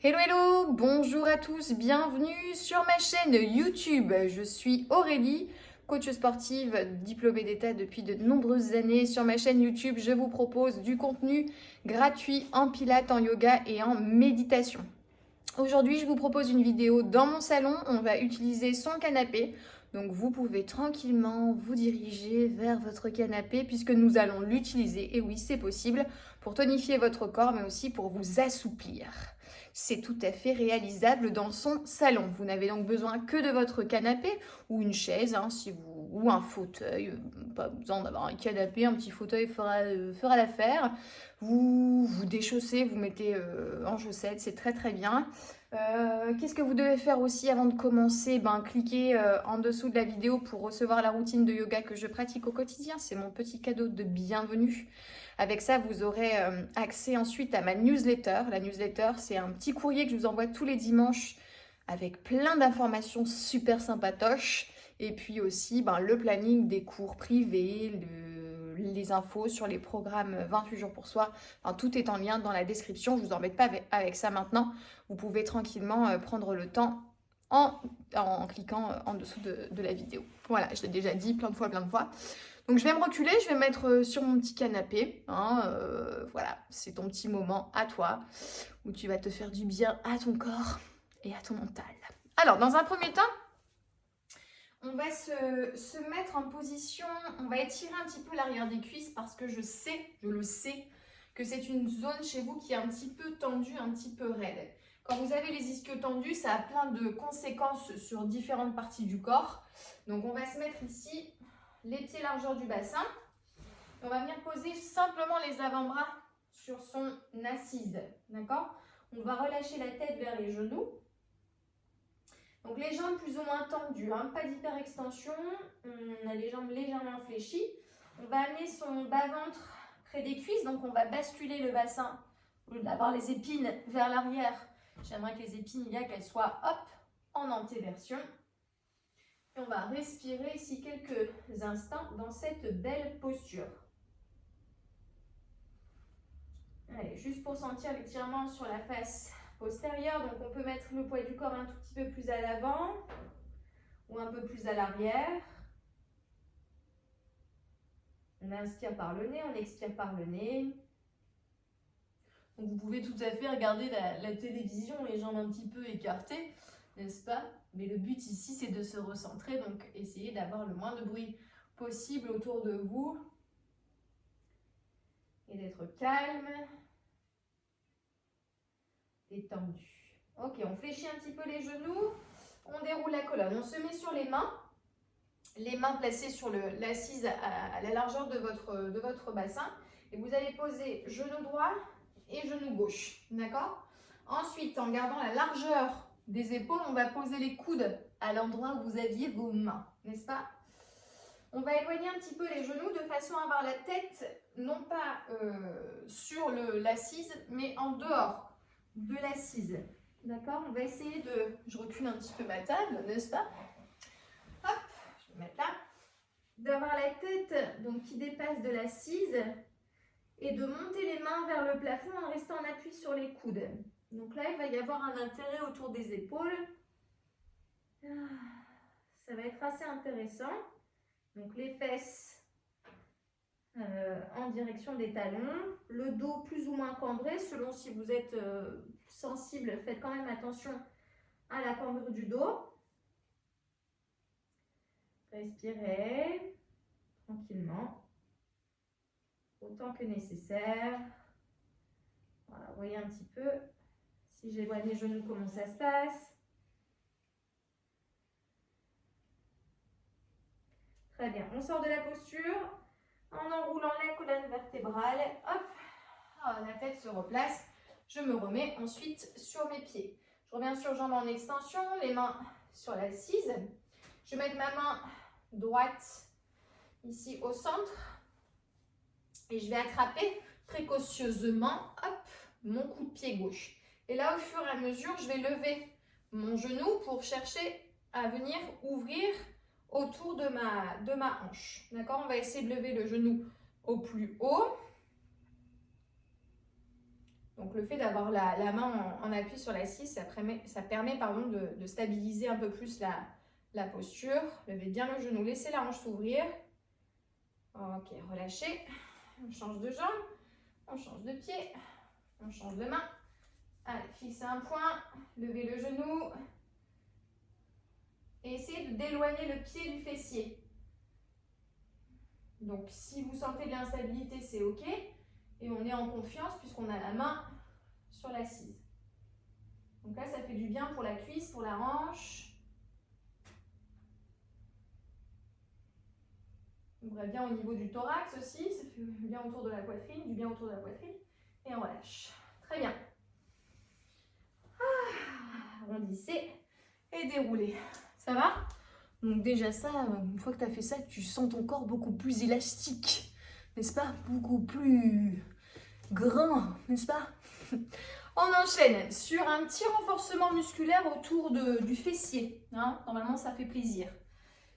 Hello hello, bonjour à tous, bienvenue sur ma chaîne YouTube. Je suis Aurélie, coach sportive diplômée d'État depuis de nombreuses années. Sur ma chaîne YouTube, je vous propose du contenu gratuit en pilates, en yoga et en méditation. Aujourd'hui, je vous propose une vidéo dans mon salon. On va utiliser son canapé. Donc vous pouvez tranquillement vous diriger vers votre canapé puisque nous allons l'utiliser, et oui c'est possible, pour tonifier votre corps mais aussi pour vous assouplir. C'est tout à fait réalisable dans son salon. Vous n'avez donc besoin que de votre canapé ou une chaise ou un fauteuil. Pas besoin d'avoir un canapé, un petit fauteuil fera l'affaire. Vous vous déchaussez, vous mettez en chaussettes, c'est très très bien. Qu'est-ce que vous devez faire aussi avant de commencer? Cliquez en dessous de la vidéo pour recevoir la routine de yoga que je pratique au quotidien. C'est mon petit cadeau de bienvenue. Avec ça, vous aurez accès ensuite à ma newsletter. La newsletter, c'est un petit courrier que je vous envoie tous les dimanches avec plein d'informations super sympatoches. Et puis aussi le planning des cours privés, les infos sur les programmes 28 jours pour soi. Enfin, tout est en lien dans la description. Je ne vous embête pas avec ça maintenant. Vous pouvez tranquillement prendre le temps en cliquant en dessous de la vidéo. Voilà, je l'ai déjà dit plein de fois. Donc je vais me reculer, je vais me mettre sur mon petit canapé. Voilà, c'est ton petit moment à toi où tu vas te faire du bien à ton corps et à ton mental. Alors, dans un premier temps, on va se mettre en position, on va étirer un petit peu l'arrière des cuisses parce que je le sais, que c'est une zone chez vous qui est un petit peu tendue, un petit peu raide. Quand vous avez les ischios tendus, ça a plein de conséquences sur différentes parties du corps. Donc on va se mettre ici, les pieds largeur du bassin. On va venir poser simplement les avant-bras sur son assise, d'accord? On va relâcher la tête vers les genoux. Donc les jambes plus ou moins tendues, pas d'hyperextension, on a les jambes légèrement fléchies. On va amener son bas-ventre près des cuisses, donc on va basculer le bassin, au lieu d'avoir les épines vers l'arrière. J'aimerais que les épines, qu'elles soient en antéversion. Et on va respirer ici quelques instants dans cette belle posture. Allez, juste pour sentir l'étirement sur la face postérieure, donc on peut mettre le poids du corps un tout petit peu plus à l'avant ou un peu plus à l'arrière. On inspire par le nez, on expire par le nez. Donc vous pouvez tout à fait regarder la télévision, les jambes un petit peu écartées, n'est-ce pas? Mais le but ici, c'est de se recentrer, donc essayez d'avoir le moins de bruit possible autour de vous et d'être calme, détendu. Ok, on fléchit un petit peu les genoux, on déroule la colonne, on se met sur les mains placées sur l'assise à la largeur de votre bassin, et vous allez poser genou droit et genou gauche, d'accord? Ensuite, en gardant la largeur des épaules, on va poser les coudes à l'endroit où vous aviez vos mains, n'est-ce pas? On va éloigner un petit peu les genoux de façon à avoir la tête, non pas sur l'assise, mais en dehors de l'assise. D'accord? On va essayer de... Je recule un petit peu ma table, n'est-ce pas? Hop, je vais mettre là. D'avoir la tête donc, qui dépasse de l'assise et de monter les mains vers le plafond en restant en appui sur les coudes. Donc là, il va y avoir un intérêt autour des épaules. Ça va être assez intéressant. Donc les fesses en direction des talons, le dos plus ou moins cambré, selon si vous êtes sensible, faites quand même attention à la cambrure du dos. Respirez tranquillement, autant que nécessaire. Voilà, vous voyez un petit peu, si j'éloigne les genoux, comment ça se passe. Très bien, on sort de la posture en enroulant la colonne vertébrale. Hop, la tête se replace. Je me remets ensuite sur mes pieds. Je reviens sur jambes en extension, les mains sur l'assise. Je vais mettre ma main droite ici au centre et je vais attraper précautionneusement mon coup de pied gauche. Et là, au fur et à mesure, je vais lever mon genou pour chercher à venir ouvrir autour de ma hanche. D'accord? On va essayer de lever le genou au plus haut. Donc le fait d'avoir la main en appui sur l'assise, ça permet pardon, de stabiliser un peu plus la posture. Levez bien le genou, laissez la hanche s'ouvrir. Ok, relâchez. On change de jambe, on change de pied, on change de main. Allez, fixez un point, levez le genou. Et essayez d'éloigner le pied du fessier. Donc si vous sentez de l'instabilité, c'est ok. Et on est en confiance puisqu'on a la main sur l'assise. Donc là, ça fait du bien pour la cuisse, pour la hanche. Ouvrez bien au niveau du thorax aussi, ça fait du bien autour de la poitrine, du bien autour de la poitrine. Et on relâche. Très bien. Arrondissez et déroulez. Ça va? Donc déjà ça, une fois que tu as fait ça, tu sens ton corps beaucoup plus élastique, n'est-ce pas? Beaucoup plus grand, n'est-ce pas? On enchaîne sur un petit renforcement musculaire autour du fessier. Hein? Normalement, ça fait plaisir.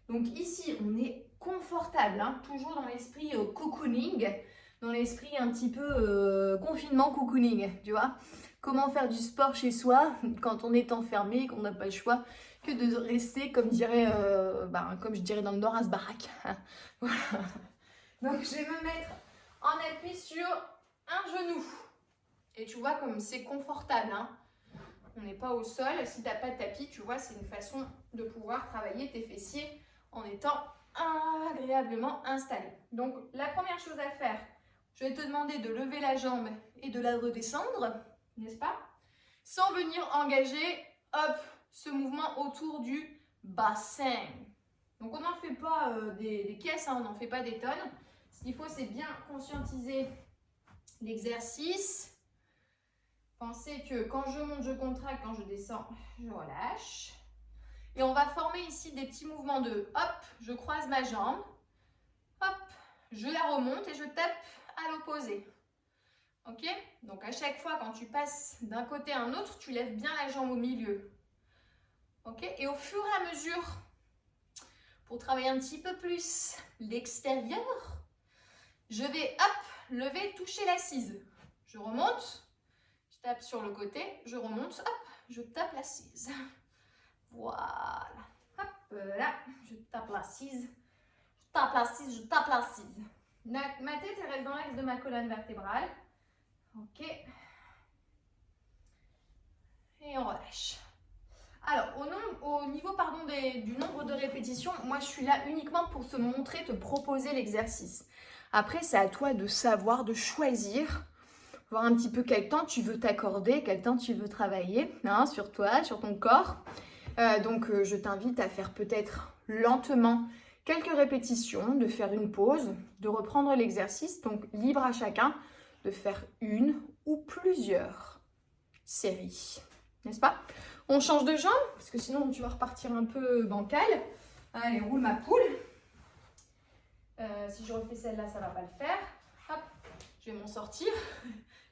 Donc ici, on est confortable, hein? Toujours dans l'esprit cocooning, dans l'esprit un petit peu confinement cocooning, tu vois? Comment faire du sport chez soi quand on est enfermé, qu'on n'a pas le choix que de rester, comme je dirais dans le Nord, à ce baraque. Voilà. Donc je vais me mettre en appui sur un genou. Et tu vois comme c'est confortable, hein. On n'est pas au sol. Si tu n'as pas de tapis, tu vois, c'est une façon de pouvoir travailler tes fessiers en étant agréablement installé. Donc la première chose à faire, je vais te demander de lever la jambe et de la redescendre, n'est-ce pas? Sans venir engager, hop, ce mouvement autour du bassin. Donc on n'en fait pas des caisses, hein, on n'en fait pas des tonnes. Ce qu'il faut, c'est bien conscientiser l'exercice. Pensez que quand je monte, je contracte, quand je descends, je relâche. Et on va former ici des petits mouvements de hop, je croise ma jambe, hop, je la remonte et je tape à l'opposé. Ok? Donc à chaque fois, quand tu passes d'un côté à un autre, tu lèves bien la jambe au milieu. Ok? Et au fur et à mesure, pour travailler un petit peu plus l'extérieur, je vais hop, lever, toucher l'assise. Je remonte, je tape sur le côté, je remonte, hop, je tape l'assise. Voilà. Hop là, je tape l'assise, je tape l'assise, je tape l'assise. Ma tête, elle reste dans l'axe de ma colonne vertébrale. Ok. Et on relâche. Alors, au niveau du nombre de répétitions, moi je suis là uniquement pour te montrer, te proposer l'exercice. Après, c'est à toi de savoir, de choisir, voir un petit peu quel temps tu veux t'accorder, quel temps tu veux travailler hein, sur toi, sur ton corps. Je t'invite à faire peut-être lentement quelques répétitions, de faire une pause, de reprendre l'exercice. Donc, libre à chacun de faire une ou plusieurs séries. N'est-ce pas? On change de jambe, parce que sinon tu vas repartir un peu bancal. Allez, roule ma poule. Si je refais celle-là, ça ne va pas le faire. Hop, je vais m'en sortir.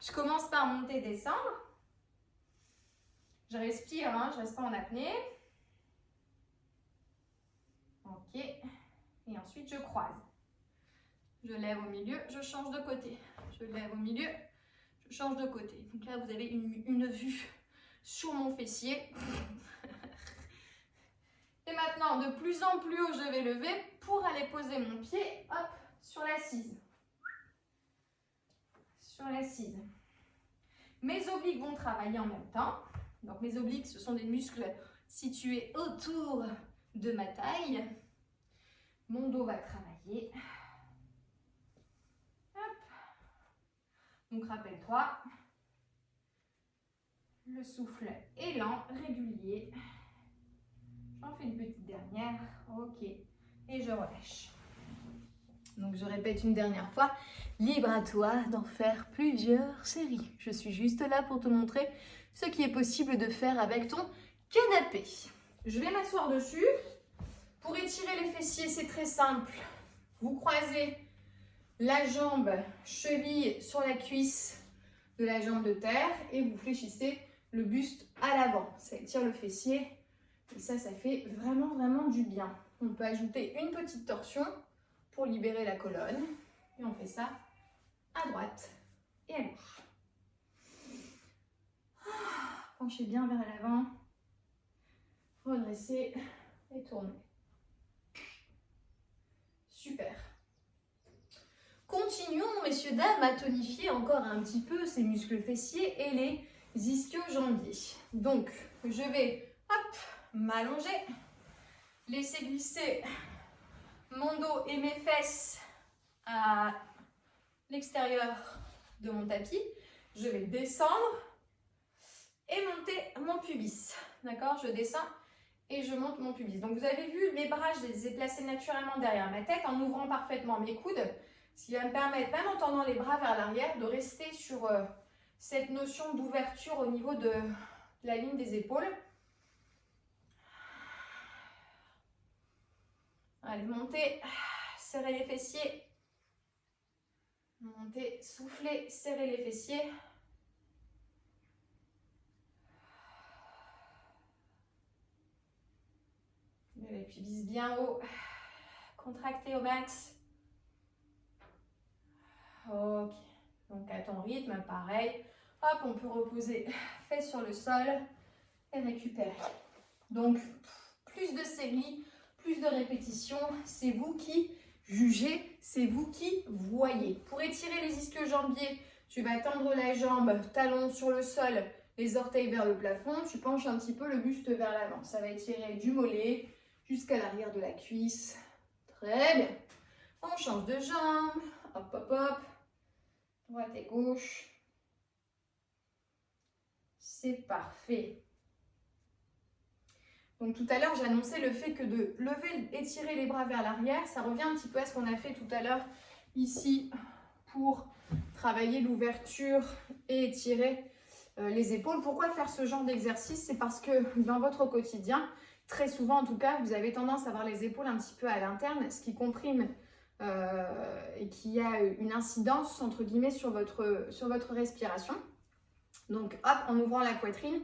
Je commence par monter, descendre. Je respire, hein, je ne reste pas en apnée. Ok. Et ensuite, je croise. Je lève au milieu, je change de côté. Je lève au milieu, je change de côté. Donc là, vous avez une vue sur mon fessier. Et maintenant, de plus en plus haut, je vais lever pour aller poser mon pied, hop, sur l'assise. Sur l'assise. Mes obliques vont travailler en même temps. Donc mes obliques, ce sont des muscles situés autour de ma taille. Mon dos va travailler. Hop. Donc rappelle-toi, le souffle est lent, régulier. J'en fais une petite dernière. Ok. Et je relâche. Donc je répète une dernière fois, libre à toi d'en faire plusieurs séries. Je suis juste là pour te montrer ce qui est possible de faire avec ton canapé. Je vais m'asseoir dessus. Pour étirer les fessiers, c'est très simple. Vous croisez la jambe cheville sur la cuisse de la jambe de terre et vous fléchissez le buste à l'avant. Ça étire le fessier et ça fait vraiment, vraiment du bien. On peut ajouter une petite torsion pour libérer la colonne. Et on fait ça à droite et à gauche. Penchez bien vers l'avant. Redressez et tournez. Super. Continuons, messieurs, dames, à tonifier encore un petit peu ces muscles fessiers et les ischio-jambiers. Donc, je vais, hop, m'allonger, laisser glisser mon dos et mes fesses à l'extérieur de mon tapis. Je vais descendre et monter mon pubis. D'accord? Je descends et je monte mon pubis. Donc, vous avez vu, mes bras, je les ai placés naturellement derrière ma tête en ouvrant parfaitement mes coudes. Ce qui va me permettre, même en tendant les bras vers l'arrière, de rester sur cette notion d'ouverture au niveau de la ligne des épaules. Allez, montez, serrez les fessiers. Montez, soufflez, serrez les fessiers. Les pubis bien haut. Contractez au max. Ok, donc à ton rythme, pareil. Hop, on peut reposer fesses sur le sol et récupérer. Donc, plus de séries, plus de répétitions. C'est vous qui jugez, c'est vous qui voyez. Pour étirer les ischio-jambiers, tu vas tendre la jambe, talon sur le sol, les orteils vers le plafond. Tu penches un petit peu le buste vers l'avant. Ça va étirer du mollet jusqu'à l'arrière de la cuisse. Très bien. On change de jambe. Hop, hop, hop. Droite et gauche. C'est parfait. Donc tout à l'heure, j'annonçais le fait que de lever, étirer les bras vers l'arrière, ça revient un petit peu à ce qu'on a fait tout à l'heure ici pour travailler l'ouverture et étirer les épaules. Pourquoi faire ce genre d'exercice? C'est parce que dans votre quotidien, très souvent en tout cas, vous avez tendance à avoir les épaules un petit peu à l'interne, ce qui comprime et qui a une incidence entre guillemets sur votre respiration. Donc hop, en ouvrant la poitrine,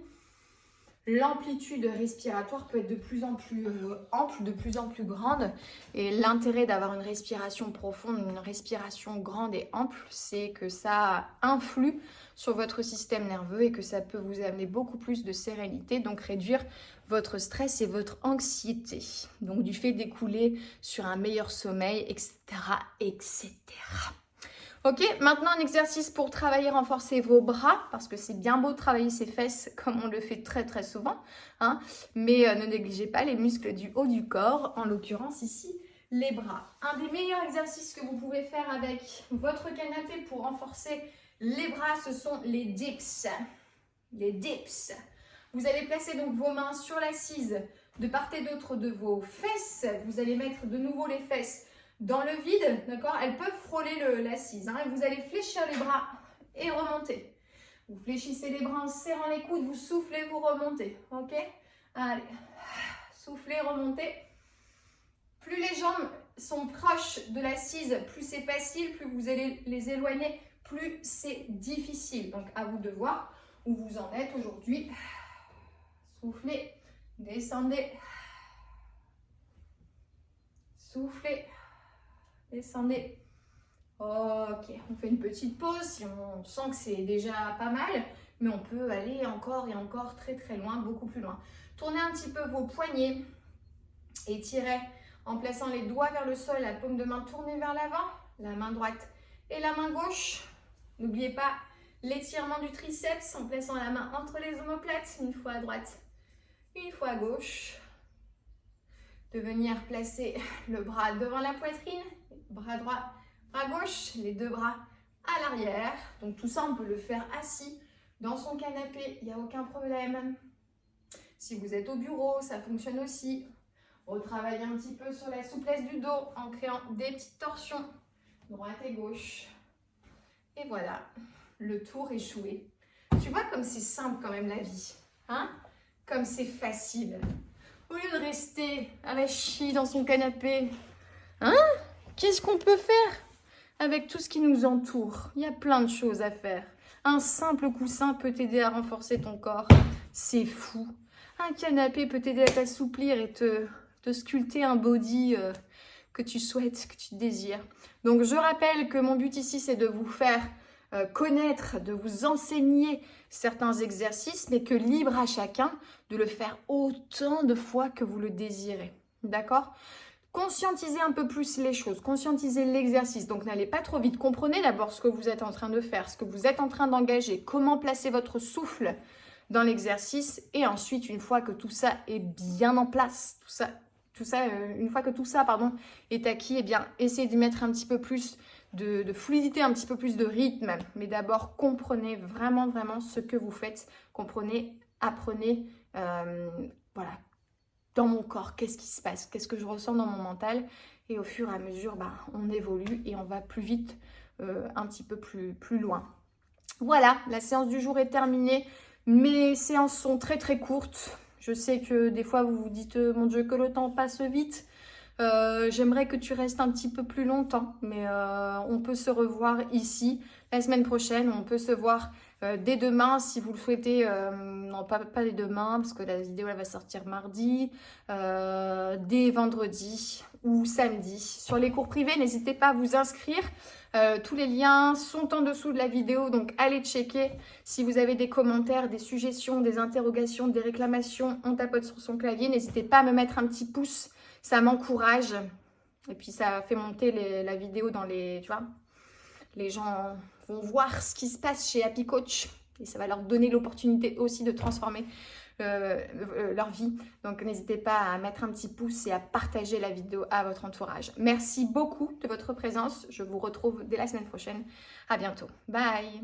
l'amplitude respiratoire peut être de plus en plus ample, de plus en plus grande. Et l'intérêt d'avoir une respiration profonde, une respiration grande et ample, c'est que ça influe sur votre système nerveux et que ça peut vous amener beaucoup plus de sérénité, donc réduire votre stress et votre anxiété. Donc du fait d'écouler sur un meilleur sommeil, etc., etc. Ok, maintenant un exercice pour travailler, renforcer vos bras, parce que c'est bien beau de travailler ses fesses comme on le fait très très souvent, hein, mais ne négligez pas les muscles du haut du corps, en l'occurrence ici les bras. Un des meilleurs exercices que vous pouvez faire avec votre canapé pour renforcer les bras, ce sont les dips. Les dips. Vous allez placer donc vos mains sur l'assise de part et d'autre de vos fesses. Vous allez mettre de nouveau les fesses dans le vide, d'accord? Elles peuvent frôler l'assise. Hein, et vous allez fléchir les bras et remonter. Vous fléchissez les bras en serrant les coudes, vous soufflez, vous remontez. Ok? Allez, soufflez, remontez. Plus les jambes sont proches de l'assise, plus c'est facile, plus vous allez les éloigner, plus c'est difficile. Donc à vous de voir où vous en êtes aujourd'hui. Soufflez, descendez. Soufflez. Descendez. Ok, on fait une petite pause si on sent que c'est déjà pas mal, mais on peut aller encore et encore très très loin, beaucoup plus loin. Tournez un petit peu vos poignets, étirez en plaçant les doigts vers le sol, la paume de main tournée vers l'avant, la main droite et la main gauche. N'oubliez pas l'étirement du triceps en plaçant la main entre les omoplates, une fois à droite, une fois à gauche. De venir placer le bras devant la poitrine, bras droit, bras gauche, les deux bras à l'arrière. Donc tout ça, on peut le faire assis dans son canapé, il n'y a aucun problème. Si vous êtes au bureau, ça fonctionne aussi. Retravaillez un petit peu sur la souplesse du dos en créant des petites torsions, droite et gauche. Et voilà, le tour est joué. Tu vois comme c'est simple quand même la vie, hein? Comme c'est facile. Au lieu de rester à la chie dans son canapé, hein? Qu'est-ce qu'on peut faire avec tout ce qui nous entoure? Il y a plein de choses à faire. Un simple coussin peut t'aider à renforcer ton corps. C'est fou. Un canapé peut t'aider à t'assouplir et te sculpter un body que tu souhaites, que tu désires. Donc je rappelle que mon but ici, c'est de vous faire connaître, de vous enseigner certains exercices, mais que libre à chacun de le faire autant de fois que vous le désirez. D'accord ? Conscientisez un peu plus les choses, conscientisez l'exercice. Donc n'allez pas trop vite. Comprenez d'abord ce que vous êtes en train de faire, ce que vous êtes en train d'engager, comment placer votre souffle dans l'exercice. Et ensuite, une fois que tout ça est bien en place, une fois que tout ça est acquis, eh bien, essayez d'y mettre un petit peu plus de fluidité, un petit peu plus de rythme. Mais d'abord, comprenez vraiment ce que vous faites. Comprenez, apprenez, voilà. Dans mon corps, qu'est-ce qui se passe, qu'est-ce que je ressens dans mon mental, et au fur et à mesure, on évolue et on va plus vite, un petit peu plus loin. Voilà, la séance du jour est terminée. Mes séances sont très courtes. Je sais que des fois vous vous dites mon Dieu, que le temps passe vite. J'aimerais que tu restes un petit peu plus longtemps, mais on peut se revoir ici la semaine prochaine. On peut se voir dès demain si vous le souhaitez. Non, pas dès demain parce que la vidéo elle va sortir mardi, dès vendredi ou samedi. Sur les cours privés, n'hésitez pas à vous inscrire. Tous les liens sont en dessous de la vidéo, donc allez checker. Si vous avez des commentaires, des suggestions, des interrogations, des réclamations, on tapote sur son clavier. N'hésitez pas à me mettre un petit pouce. Ça m'encourage et puis ça fait monter la vidéo dans les, tu vois, les gens vont voir ce qui se passe chez Happy Coach et ça va leur donner l'opportunité aussi de transformer leur vie. Donc n'hésitez pas à mettre un petit pouce et à partager la vidéo à votre entourage. Merci beaucoup de votre présence. Je vous retrouve dès la semaine prochaine. À bientôt. Bye.